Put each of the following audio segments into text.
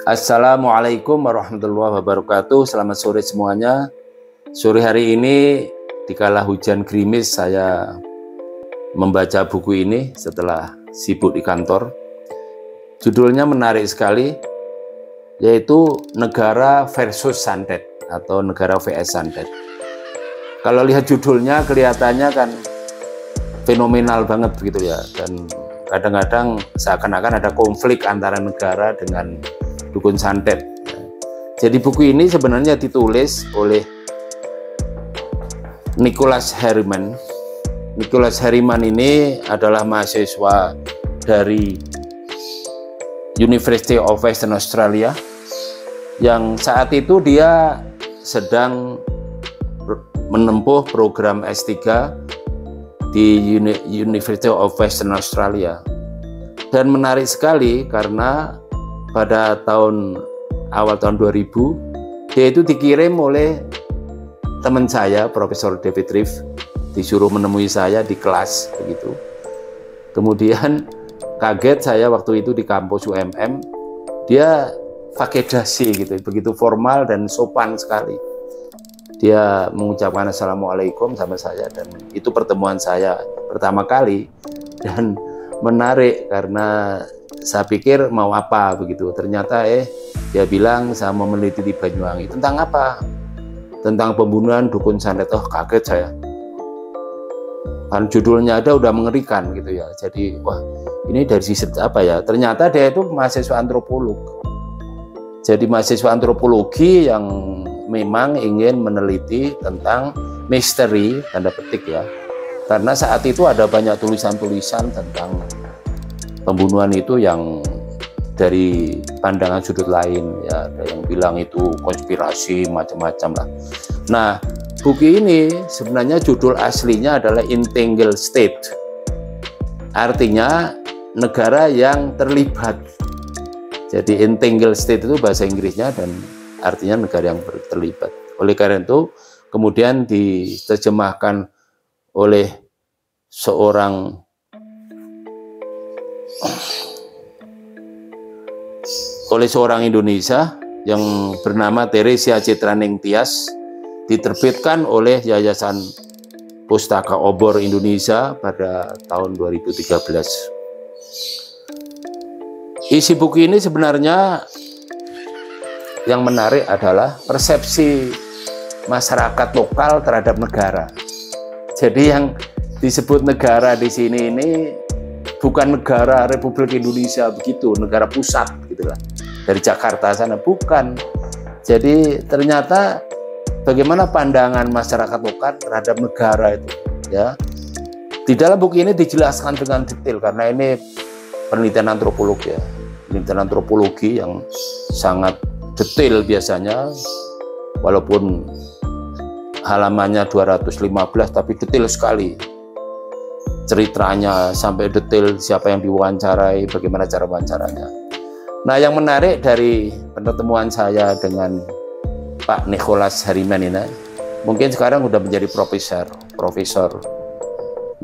Assalamualaikum warahmatullahi wabarakatuh. Selamat sore semuanya. Sore hari ini dikala hujan gerimis saya membaca buku ini setelah sibuk di kantor. Judulnya menarik sekali, yaitu Negara versus Santet atau Negara vs Santet. Kalau lihat judulnya kelihatannya kan fenomenal banget begitu ya, dan kadang-kadang seakan-akan ada konflik antara negara dengan dukun santet. Jadi buku ini sebenarnya ditulis oleh Nicholas Harriman. Nicholas Harriman ini adalah mahasiswa dari University of Western Australia yang saat itu dia sedang menempuh program S3 di University of Western Australia. Dan menarik sekali karena pada awal tahun 2000 dia itu dikirim oleh teman saya, Profesor David Riff, disuruh menemui saya di kelas begitu. Kemudian kaget saya waktu itu di kampus UMM, dia pakai dasi gitu, begitu formal dan sopan sekali. Dia mengucapkan assalamualaikum sama saya, dan itu pertemuan saya pertama kali. Dan menarik karena saya pikir mau apa begitu, ternyata dia bilang saya mau meneliti di Banyuwangi. Tentang apa? Tentang pembunuhan dukun santet. Oh, kaget saya, kan judulnya ada udah mengerikan gitu ya. Jadi wah, ini dari sisi apa ya, ternyata dia itu mahasiswa antropolog. Jadi mahasiswa antropologi yang memang ingin meneliti tentang misteri tanda petik ya, karena saat itu ada banyak tulisan-tulisan tentang pembunuhan itu yang dari pandangan sudut lain ya, ada yang bilang itu konspirasi macam-macam lah. Nah, buku ini sebenarnya judul aslinya adalah Entangled State, artinya negara yang terlibat. Jadi Entangled State itu bahasa Inggrisnya dan artinya negara yang terlibat. Oleh karena itu kemudian diterjemahkan oleh seorang Indonesia yang bernama Teresia Citraning Tias, diterbitkan oleh Yayasan Pustaka Obor Indonesia pada tahun 2013. Isi buku ini sebenarnya yang menarik adalah persepsi masyarakat lokal terhadap negara. Jadi yang disebut negara di sini ini bukan negara Republik Indonesia begitu, negara pusat gitulah, dari Jakarta sana, bukan. Jadi ternyata bagaimana pandangan masyarakat lokal terhadap negara itu ya. Di dalam buku ini dijelaskan dengan detail karena ini penelitian antropologi ya, penelitian antropologi yang sangat detail biasanya, walaupun halamannya 215 tapi detail sekali. Ceritanya sampai detail siapa yang diwawancarai, bagaimana cara wawancaranya. Nah, yang menarik dari pertemuan saya dengan Pak Nicholas Harriman ini, mungkin sekarang sudah menjadi Profesor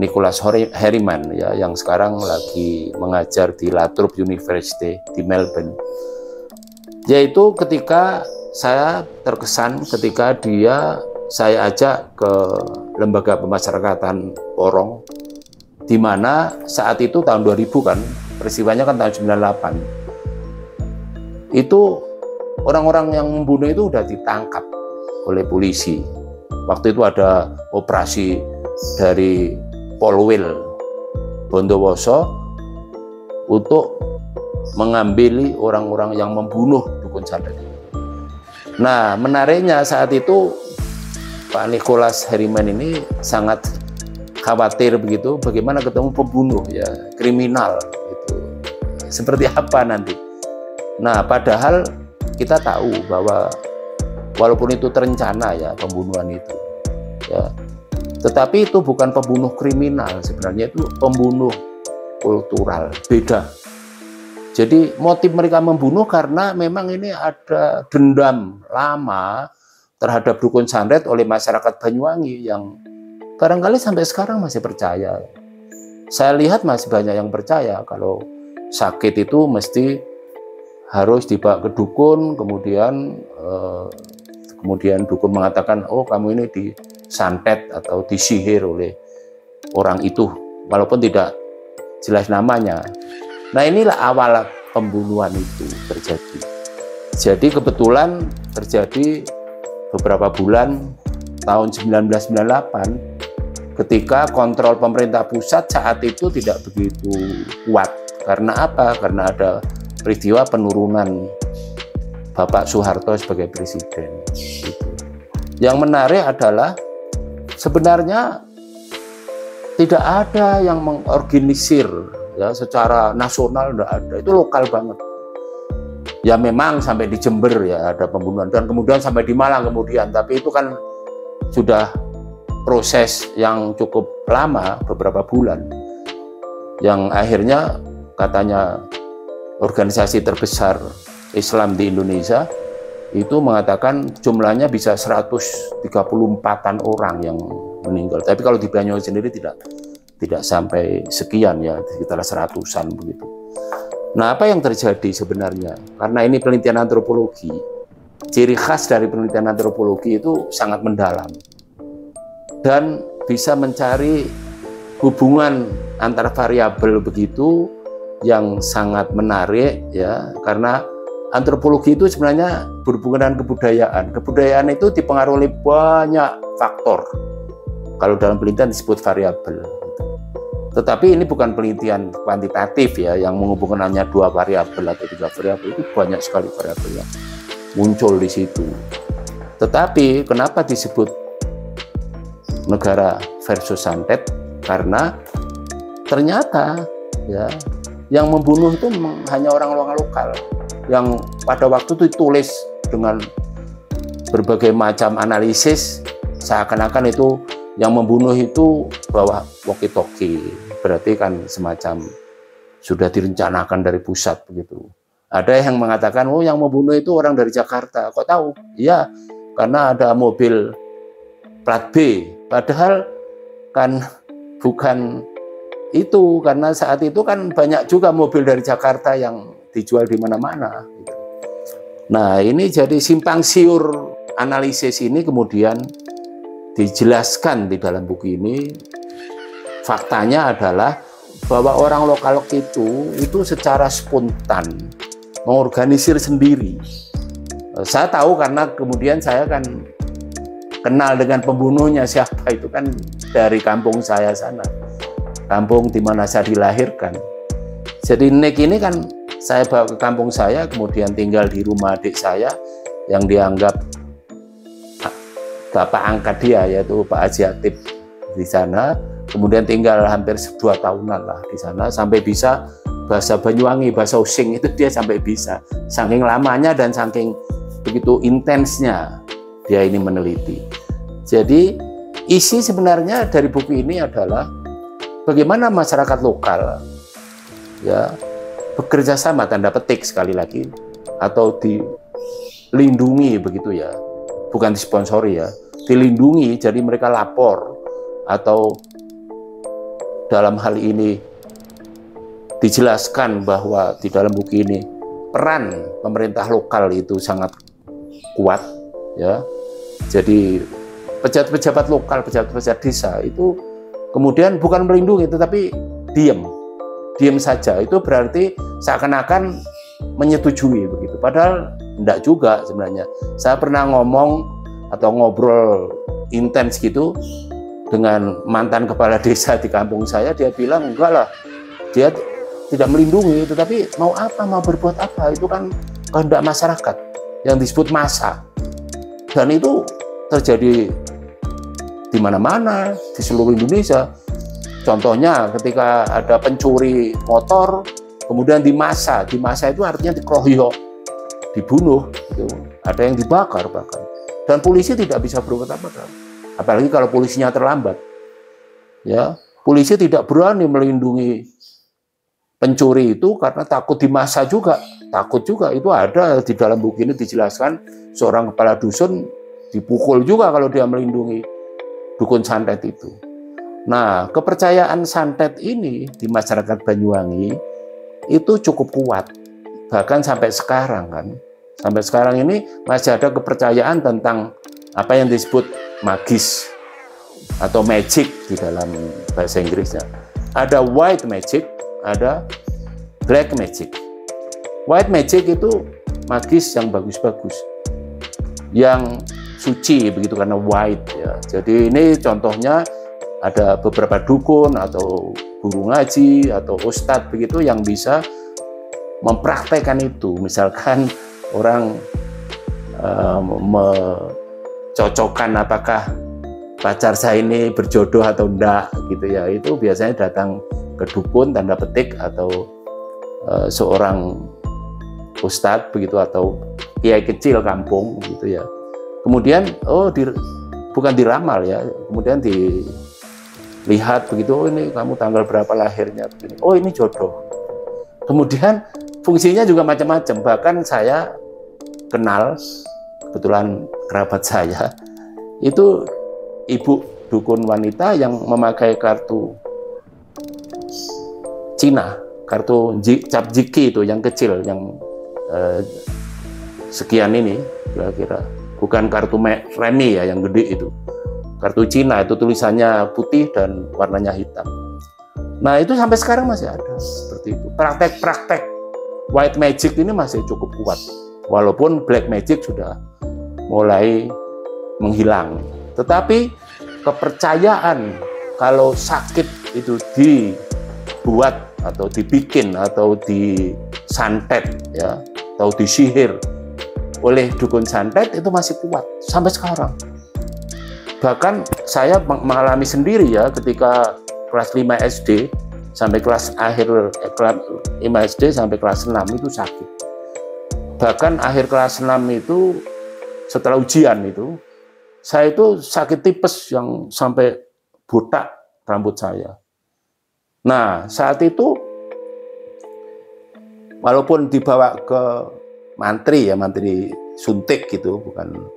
Nicholas Harriman ya, yang sekarang lagi mengajar di La Trobe University di Melbourne. Yaitu ketika saya terkesan ketika saya ajak ke lembaga pemasyarakatan Porong, di mana saat itu tahun 2000 kan, peristiwanya kan tahun 98. Itu orang-orang yang membunuh itu udah ditangkap oleh polisi. Waktu itu ada operasi dari Polwil Bondowoso untuk mengambil orang-orang yang membunuh dukun santet. Nah, menariknya saat itu Pak Nicholas Harriman ini sangat khawatir begitu, bagaimana ketemu pembunuh ya, kriminal itu seperti apa nanti. Nah, padahal kita tahu bahwa walaupun itu terencana ya pembunuhan itu ya, tetapi itu bukan pembunuh kriminal, sebenarnya itu pembunuh kultural, beda. Jadi motif mereka membunuh karena memang ini ada dendam lama terhadap dukun santet oleh masyarakat Banyuwangi yang barangkali sampai sekarang masih percaya. Saya lihat masih banyak yang percaya kalau sakit itu mesti harus dibawa ke dukun, kemudian dukun mengatakan, oh kamu ini disantet atau disihir oleh orang itu, walaupun tidak jelas namanya. Nah, inilah awal pembunuhan itu terjadi. Jadi kebetulan terjadi beberapa bulan tahun 1998 ketika kontrol pemerintah pusat saat itu tidak begitu kuat. Karena apa? Karena ada peristiwa penurunan Bapak Soeharto sebagai presiden. Yang menarik adalah sebenarnya tidak ada yang mengorganisir ya secara nasional, tidak ada, itu lokal banget. Ya memang sampai di Jember ya ada pembunuhan, dan kemudian sampai di Malang kemudian, tapi itu kan sudah proses yang cukup lama, beberapa bulan, yang akhirnya katanya organisasi terbesar Islam di Indonesia itu mengatakan jumlahnya bisa 134-an orang yang meninggal. Tapi kalau di Banyuwangi sendiri tidak sampai sekian ya, sekitar 100-an begitu. Nah, apa yang terjadi sebenarnya? Karena ini penelitian antropologi, ciri khas dari penelitian antropologi itu sangat mendalam dan bisa mencari hubungan antar variabel begitu yang sangat menarik ya, karena antropologi itu sebenarnya berhubungan dengan kebudayaan. Kebudayaan itu dipengaruhi oleh banyak faktor. Kalau dalam penelitian disebut variabel. Tetapi ini bukan penelitian kuantitatif ya, yang menghubungkan hanya 2 variabel atau 3 variabel. Itu banyak sekali variabel yang muncul di situ. Tetapi kenapa disebut negara versus santet? Karena ternyata ya yang membunuh itu hanya orang-orang lokal yang pada waktu itu ditulis dengan berbagai macam analisis, seakan-akan itu yang membunuh itu bawa walkie-talkie, berarti kan semacam sudah direncanakan dari pusat begitu. Ada yang mengatakan, oh yang membunuh itu orang dari Jakarta. Kok tahu? Iya, karena ada mobil plat B. Padahal kan bukan itu, karena saat itu kan banyak juga mobil dari Jakarta yang dijual di mana-mana. Nah, ini jadi simpang siur analisis ini kemudian dijelaskan di dalam buku ini. Faktanya adalah bahwa orang lokal itu secara spontan mengorganisir sendiri. Saya tahu karena kemudian saya kan kenal dengan pembunuhnya siapa, itu kan dari kampung saya sana, kampung di mana saya dilahirkan. Jadi Nick ini kan saya bawa ke kampung saya, kemudian tinggal di rumah adik saya yang dianggap bapak angkat dia, yaitu Pak Haji Atib di sana. Kemudian tinggal hampir 2 tahunan lah di sana, sampai bisa bahasa Banyuwangi, bahasa Osing itu dia sampai bisa. Saking lamanya dan saking begitu intensnya dia ini meneliti. Jadi isi sebenarnya dari buku ini adalah bagaimana masyarakat lokal ya bekerja sama, tanda petik sekali lagi, atau dilindungi begitu ya, bukan disponsori ya, dilindungi. Jadi mereka lapor, atau dalam hal ini dijelaskan bahwa di dalam buku ini peran pemerintah lokal itu sangat kuat ya. Jadi pejabat-pejabat lokal, pejabat-pejabat desa itu kemudian bukan melindungi, tetapi diam saja. Itu berarti seakan-akan menyetujui begitu. Padahal enggak juga sebenarnya. Saya pernah ngomong atau ngobrol intens gitu dengan mantan kepala desa di kampung saya. Dia bilang enggak lah, dia tidak melindungi, tetapi mau apa, mau berbuat apa, itu kan kehendak masyarakat yang disebut massa. Dan itu terjadi di mana-mana di seluruh Indonesia. Contohnya ketika ada pencuri motor, kemudian di massa itu artinya dikeroyok, dibunuh, gitu. Ada yang dibakar bahkan. Dan polisi tidak bisa berbuat apa-apa. Apalagi kalau polisinya terlambat. Ya, polisi tidak berani melindungi pencuri itu karena takut di massa juga. Takut juga, itu ada di dalam buku ini dijelaskan, seorang kepala dusun dipukul juga kalau dia melindungi dukun santet itu. Nah, kepercayaan santet ini di masyarakat Banyuwangi itu cukup kuat. Bahkan sampai sekarang kan, sampai sekarang ini masih ada kepercayaan tentang apa yang disebut magis atau magic di dalam bahasa Inggrisnya. Ada white magic, ada black magic. White magic itu magis yang bagus-bagus, yang suci begitu karena white ya. Jadi ini contohnya ada beberapa dukun atau guru ngaji atau ustadz begitu yang bisa mempraktekkan itu. Misalkan orang mencocokkan apakah pacar saya ini berjodoh atau enggak gitu ya, itu biasanya datang ke dukun tanda petik atau seorang ustadz begitu atau kiai kecil kampung gitu ya. Kemudian bukan diramal ya, kemudian dilihat begitu, oh ini kamu tanggal berapa lahirnya begini, oh ini jodoh. Kemudian fungsinya juga macam-macam. Bahkan saya kenal, kebetulan kerabat saya, itu ibu dukun wanita yang memakai kartu Cina, kartu cap jiki itu yang kecil, yang sekian ini kira-kira. Bukan kartu remi ya, yang gede itu. Kartu Cina itu tulisannya putih dan warnanya hitam. Nah itu sampai sekarang masih ada seperti itu. Praktek-praktek white magic ini masih cukup kuat. Walaupun black magic sudah mulai menghilang. Tetapi kepercayaan kalau sakit itu dibuat atau dibikin atau disantet ya, atau disihir oleh dukun santet itu masih kuat sampai sekarang. Bahkan saya mengalami sendiri ya, ketika kelas 5 SD sampai kelas 5 SD sampai kelas 6 itu sakit. Bahkan akhir kelas 6 itu setelah ujian itu saya itu sakit tipes yang sampai botak rambut saya. Nah, saat itu walaupun dibawa ke mantri ya, mantri suntik gitu, bukan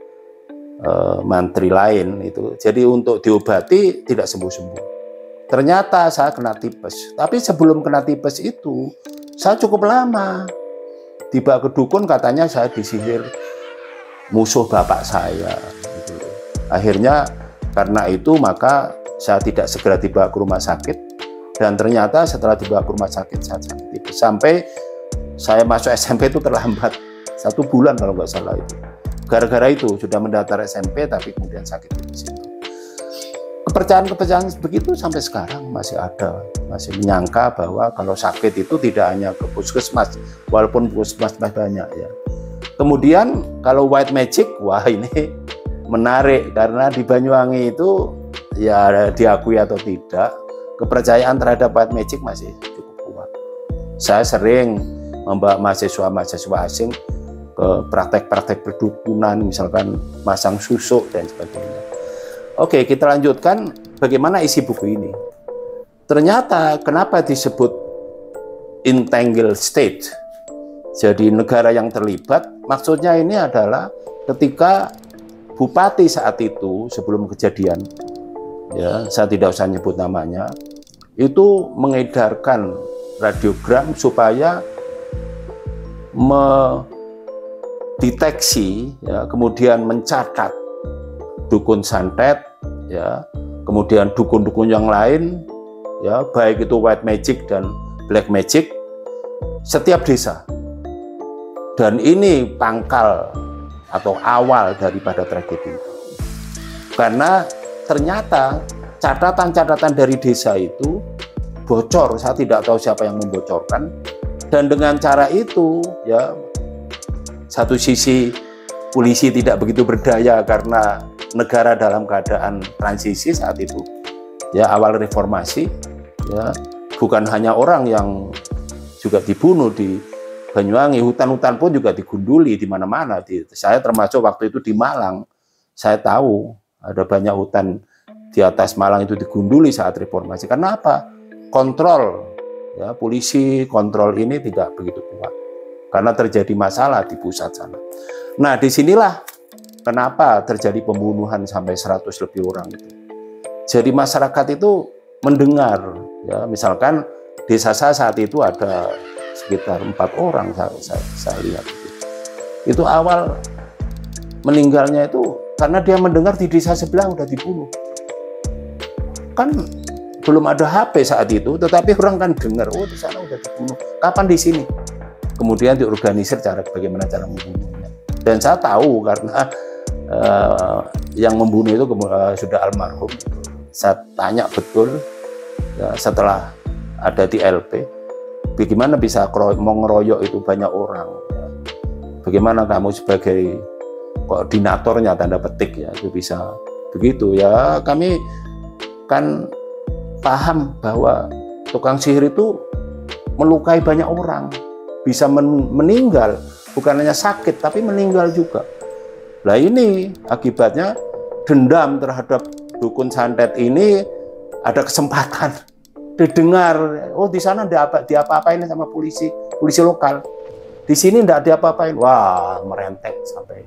mantri lain itu. Jadi untuk diobati tidak sembuh-sembuh. Ternyata saya kena tipes. Tapi sebelum kena tipes itu, saya cukup lama. Dibawa ke dukun, katanya saya disihir musuh bapak saya. Gitu. Akhirnya karena itu maka saya tidak segera dibawa ke rumah sakit. Dan ternyata setelah dibawa ke rumah sakit saya sakit tipes. Sampai saya masuk SMP itu terlambat 1 bulan kalau nggak salah itu. Gara-gara itu sudah mendaftar SMP tapi kemudian sakit di situ. Kepercayaan begitu sampai sekarang masih ada, masih menyangka bahwa kalau sakit itu tidak hanya ke puskesmas, walaupun puskesmas banyak ya. Kemudian kalau white magic, wah ini menarik karena di Banyuwangi itu ya diakui atau tidak, kepercayaan terhadap white magic masih cukup kuat. Saya sering membawa mahasiswa-mahasiswa asing ke praktek-praktek perdukunan, misalkan masang susuk dan sebagainya. Oke, kita lanjutkan bagaimana isi buku ini. Ternyata kenapa disebut entangled state? Jadi negara yang terlibat, maksudnya ini adalah ketika bupati saat itu sebelum kejadian, ya saya tidak usah nyebut namanya, itu mengedarkan radiogram supaya mendeteksi, ya, kemudian mencatat dukun santet, ya, kemudian dukun-dukun yang lain, ya, baik itu white magic dan black magic, setiap desa. Dan ini pangkal atau awal daripada tragedi. Karena ternyata catatan-catatan dari desa itu bocor, saya tidak tahu siapa yang membocorkan. Dan dengan cara itu, ya, satu sisi polisi tidak begitu berdaya karena negara dalam keadaan transisi saat itu, ya, awal reformasi, ya, bukan hanya orang yang juga dibunuh di Banyuwangi, hutan-hutan pun juga digunduli di mana-mana. Saya termasuk waktu itu di Malang, saya tahu ada banyak hutan di atas Malang itu digunduli saat reformasi. Karena apa? Kontrol, ya, polisi kontrol ini tidak begitu kuat karena terjadi masalah di pusat sana. Nah, disinilah kenapa terjadi pembunuhan sampai 100 lebih orang itu. Jadi masyarakat itu mendengar, ya, misalkan desa saya saat itu ada sekitar 4 orang saya lihat itu awal meninggalnya itu karena dia mendengar di desa sebelah udah dibunuh. Kan belum ada HP saat itu, tetapi orang kan dengar, oh di sana udah dibunuh. Kapan di sini? Kemudian diorganisir bagaimana cara membunuhnya. Dan saya tahu karena yang membunuh itu sudah almarhum. Saya tanya betul ya, setelah ada di LP, bagaimana bisa mengeroyok itu banyak orang? Ya. Bagaimana kamu sebagai koordinatornya tanda petik ya itu bisa begitu ya? Kami kan paham bahwa tukang sihir itu melukai banyak orang, bisa meninggal, bukan hanya sakit tapi meninggal juga. Nah ini akibatnya dendam terhadap dukun santet ini ada kesempatan didengar, oh di sana diapa-apain sama polisi lokal, di sini tidak diapa-apain, wah merentek sampai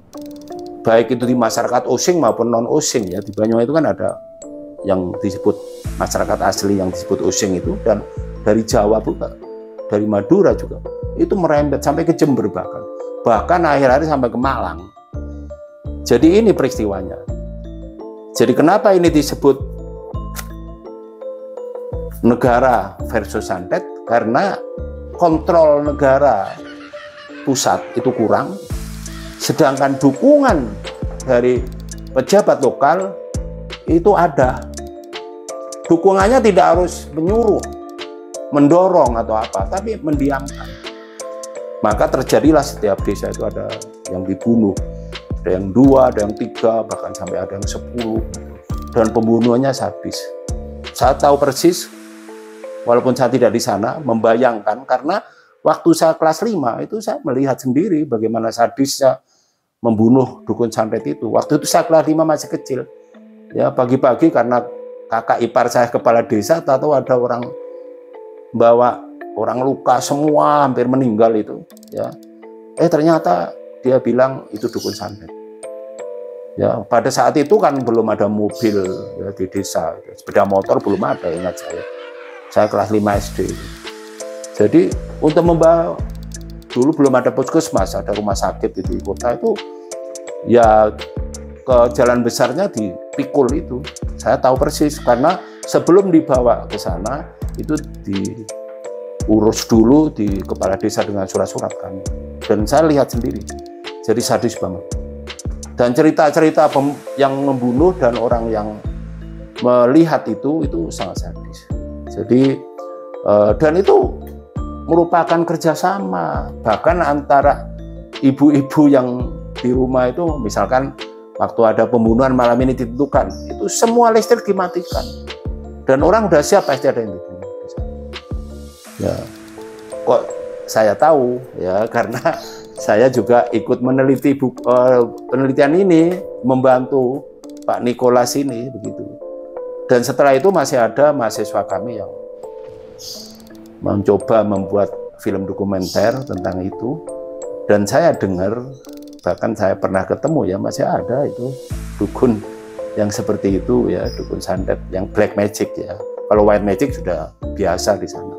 baik itu di masyarakat Osing maupun non Osing ya. Di Banyuwangi itu kan ada yang disebut masyarakat asli yang disebut Osing itu, dan dari Jawa juga, dari Madura juga itu merembet sampai ke Jember bahkan akhir-akhir sampai ke Malang. Jadi ini peristiwanya. Jadi kenapa ini disebut negara versus santet? Karena kontrol negara pusat itu kurang, sedangkan dukungan dari pejabat lokal itu ada. Dukungannya tidak harus menyuruh, mendorong atau apa, tapi mendiamkan. Maka terjadilah setiap desa itu ada yang dibunuh, ada yang 2, ada yang 3, bahkan sampai ada yang 10. Dan pembunuhannya sadis. Saya tahu persis, walaupun saya tidak di sana, membayangkan karena waktu saya kelas 5 itu saya melihat sendiri bagaimana sadisnya membunuh dukun santet itu. Waktu itu saya kelas 5 masih kecil. Ya, pagi-pagi karena kakak ipar saya kepala desa, tahu ada orang bawa orang luka semua, hampir meninggal itu. Ya, ternyata dia bilang itu dukun santet. Ya, pada saat itu kan belum ada mobil ya, di desa, sepeda motor belum ada, ingat saya kelas 5 SD. Jadi untuk membawa, dulu belum ada puskesmas, ada rumah sakit di kota itu, ya ke jalan besarnya dipikul itu. Saya tahu persis karena sebelum dibawa ke sana itu diurus dulu di kepala desa dengan surat-surat kami. Dan saya lihat sendiri, jadi sadis banget. Dan cerita-cerita yang membunuh dan orang yang melihat itu sangat sadis. Jadi dan itu merupakan kerjasama bahkan antara ibu-ibu yang di rumah itu, misalkan waktu ada pembunuhan malam ini ditentukan, itu semua listrik dimatikan dan orang udah siap pasti ada yang dibunuh. Ya, kok saya tahu ya karena saya juga ikut meneliti penelitian ini, membantu Pak Nikolas ini begitu. Dan setelah itu masih ada mahasiswa kami yang mencoba membuat film dokumenter tentang itu. Dan saya dengar, bahkan saya pernah ketemu ya, masih ada itu dukun yang seperti itu ya, dukun santet yang black magic ya. Kalau white magic sudah biasa di sana.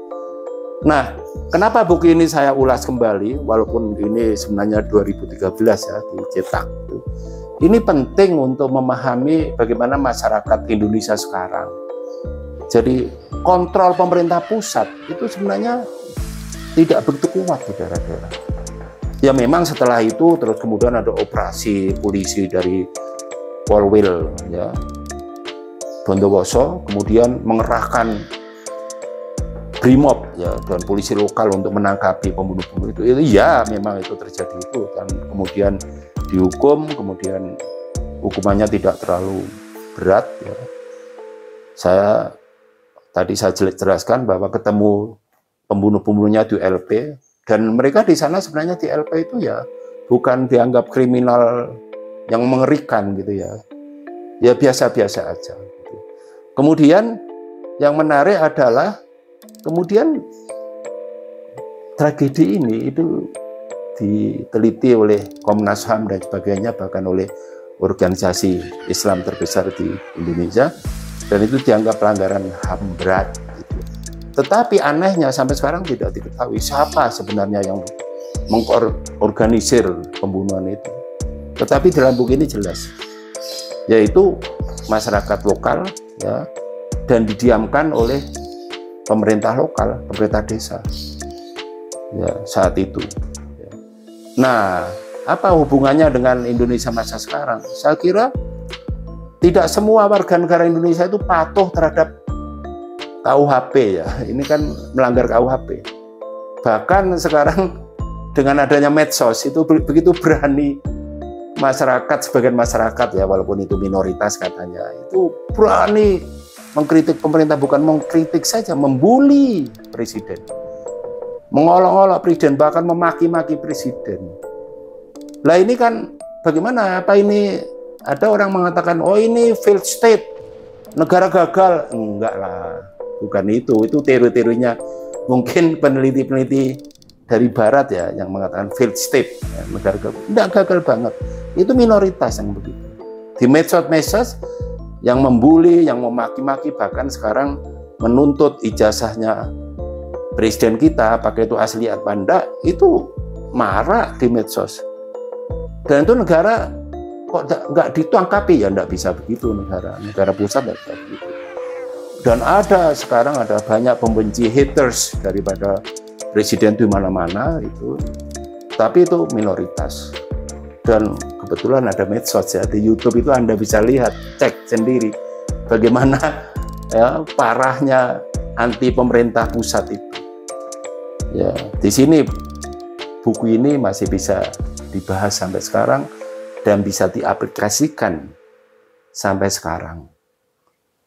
Nah, kenapa buku ini saya ulas kembali, walaupun ini sebenarnya 2013 ya dicetak. Ini penting untuk memahami bagaimana masyarakat Indonesia sekarang. Jadi kontrol pemerintah pusat itu sebenarnya tidak begitu kuat di daerah-daerah. Ya memang setelah itu terus kemudian ada operasi polisi dari Polwil ya, Bondowoso, kemudian mengerahkan Brimob ya dan polisi lokal untuk menangkapi pembunuh-pembunuh itu ya memang itu terjadi itu, dan kemudian dihukum, kemudian hukumannya tidak terlalu berat ya. Tadi saya jelaskan bahwa ketemu pembunuh-pembunuhnya di LP, dan mereka di sana sebenarnya di LP itu ya bukan dianggap kriminal yang mengerikan gitu ya, ya biasa-biasa aja gitu. Kemudian yang menarik adalah kemudian tragedi ini itu diteliti oleh Komnas HAM dan sebagainya, bahkan oleh organisasi Islam terbesar di Indonesia, dan itu dianggap pelanggaran HAM berat gitu. Tetapi anehnya sampai sekarang tidak diketahui siapa sebenarnya yang mengorganisir pembunuhan itu. Tetapi dalam buku ini jelas, yaitu masyarakat lokal, ya, dan didiamkan oleh pemerintah lokal, pemerintah desa, ya, saat itu. Nah, apa hubungannya dengan Indonesia masa sekarang? Saya kira tidak semua warga negara Indonesia itu patuh terhadap KUHP, ya. Ini kan melanggar KUHP. Bahkan sekarang dengan adanya medsos itu begitu berani masyarakat, sebagian masyarakat, ya, walaupun itu minoritas katanya, itu berani mengkritik pemerintah, bukan mengkritik saja, membuli presiden, mengolok-olok presiden, bahkan memaki-maki presiden. Lah ini kan bagaimana? Apa ini ada orang mengatakan, oh ini failed state, negara gagal? Enggak lah, bukan itu teori-teorinya mungkin peneliti-peneliti dari barat, ya, yang mengatakan failed state, ya, negara gagal. Enggak gagal banget, itu minoritas yang begitu. Di medsos-medsos yang membuli, yang memaki-maki, bahkan sekarang menuntut ijazahnya presiden kita, apakah itu asli atau enggak, itu marak di medsos. Dan itu negara kok nggak ditangkapi, ya nggak bisa begitu negara pusat nggak bisa begitu. Dan sekarang ada banyak pembenci, haters daripada presiden di mana-mana itu, tapi itu minoritas. Dan kebetulan ada medsos, ya, di YouTube itu Anda bisa lihat, cek sendiri bagaimana, ya, parahnya anti pemerintah pusat itu. Ya, di sini buku ini masih bisa dibahas sampai sekarang dan bisa diaplikasikan sampai sekarang.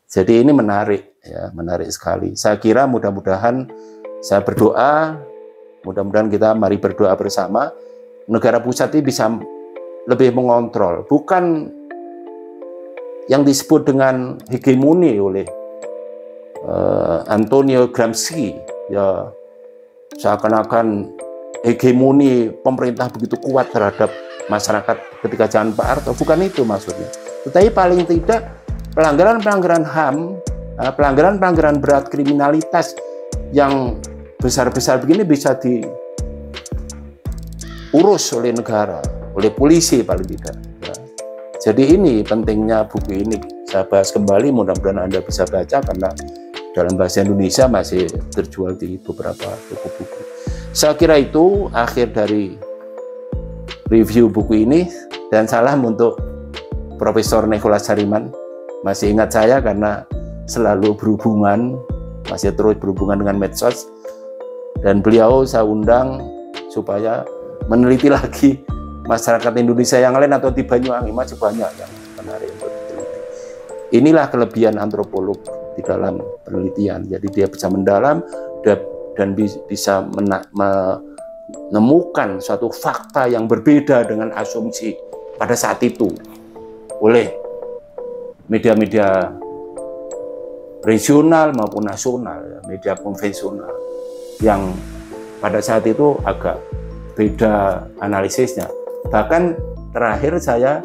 Jadi ini menarik, ya, menarik sekali. Saya kira mudah-mudahan, saya berdoa, mudah-mudahan kita mari berdoa bersama, negara pusat ini bisa lebih mengontrol, bukan yang disebut dengan hegemoni oleh Antonio Gramsci, ya, seakan-akan hegemoni pemerintah begitu kuat terhadap masyarakat ketika zaman Pak Harto. Bukan itu maksudnya. Tetapi paling tidak pelanggaran-pelanggaran HAM, pelanggaran-pelanggaran berat, kriminalitas yang besar-besar begini bisa diurus oleh negara, oleh polisi paling tidak. Ya. Jadi ini pentingnya buku ini. Saya bahas kembali, mudah-mudahan Anda bisa baca karena dalam bahasa Indonesia masih terjual di beberapa toko buku. Saya kira itu akhir dari review buku ini, dan salam untuk Profesor Nicholas Harriman. Masih ingat saya karena selalu berhubungan, masih terus berhubungan dengan medsos, dan beliau saya undang supaya meneliti lagi masyarakat Indonesia yang lain atau di Banyuwangi, masih banyak yang menarik untuk diteliti. Inilah kelebihan antropolog di dalam penelitian, jadi dia bisa mendalam dan bisa menemukan suatu fakta yang berbeda dengan asumsi pada saat itu oleh media-media regional maupun nasional, ya, media konvensional yang pada saat itu agak beda analisisnya. Bahkan terakhir saya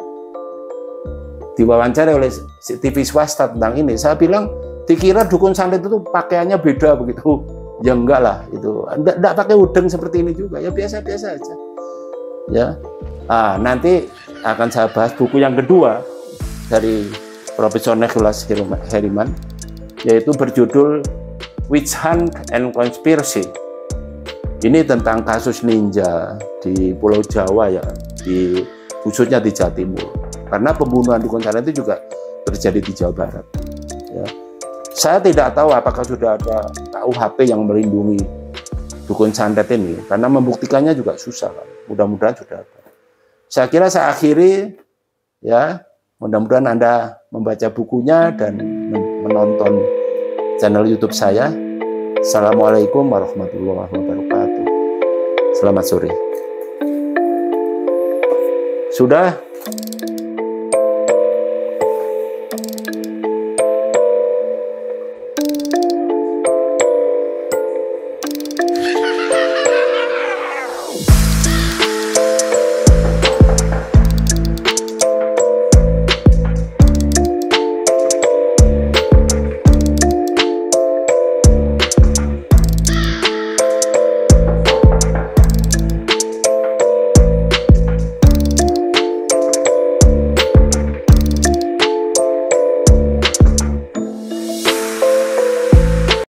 diwawancari oleh TV swasta tentang ini, saya bilang dikira dukun santet itu pakaiannya beda begitu. Ya enggak lah, itu enggak pakai udeng seperti ini juga, ya biasa-biasa aja, ya. Nanti akan saya bahas buku yang kedua dari Profesor Nicholas Harriman, yaitu berjudul Witch Hunt and Conspiracy. Ini tentang kasus ninja di Pulau Jawa, ya, khususnya di Jawa Timur, karena pembunuhan dukun santet itu juga terjadi di Jawa Barat, ya. Saya tidak tahu apakah sudah ada KUHP yang melindungi dukun santet ini, karena membuktikannya juga susah, kan. Mudah-mudahan sudah ada. Saya kira saya akhiri, ya. Mudah-mudahan Anda membaca bukunya dan menonton channel YouTube saya. Assalamualaikum warahmatullahi wabarakatuh. Selamat sore. Sudah?